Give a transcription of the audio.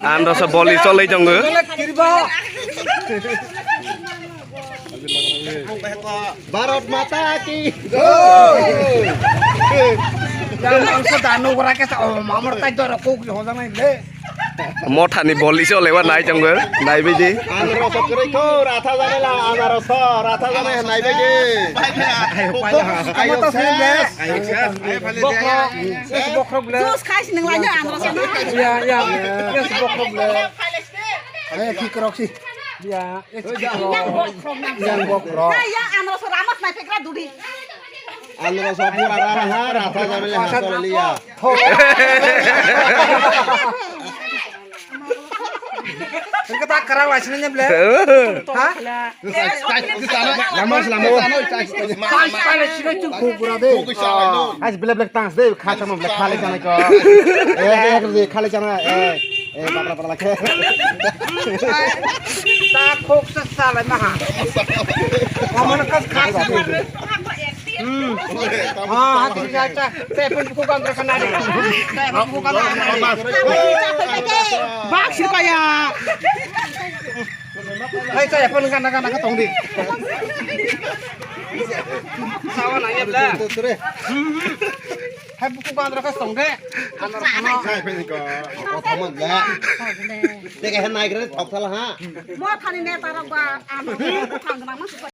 Ando seboli soleh jonggo. Barat mata ki. Jangan sedanu ora ke mamor ta dor ko ki hoda nai le. Mothani boli soleh wa nai jonggo. Nai beji. Anro sokre ko ratha jane la anro so ratha jane nai bege. Ayo to ses. Ayo bokro ble. Terus kasih neng lanya andro sana. Ya. Yes bokro ble. Ayo ki kroksi. Ya, yang bokro. Saya andro seramas naik pikir duri. Anro sopur ara ratha jane la hasol liya. Kita kerang wasinnya ble. Hah? Lamos. Panas sih itu kubur deh. As black tans deh, kacau mau black kali jangan kau. Kali jangan patra lagi. Tak kok salah mah. Kamu nak kacau. Hati saja. Saya pun bukan terkenal. Saya bukan Bak sih kayak. Hai saya pun kan ketong di. Sawan aja belah. Hai buku kan ketong deh. Sai pe ko. Thomon la. Dek hen nai kre thok sala ha. Mau tani nih taruh gua andro kang kenapa?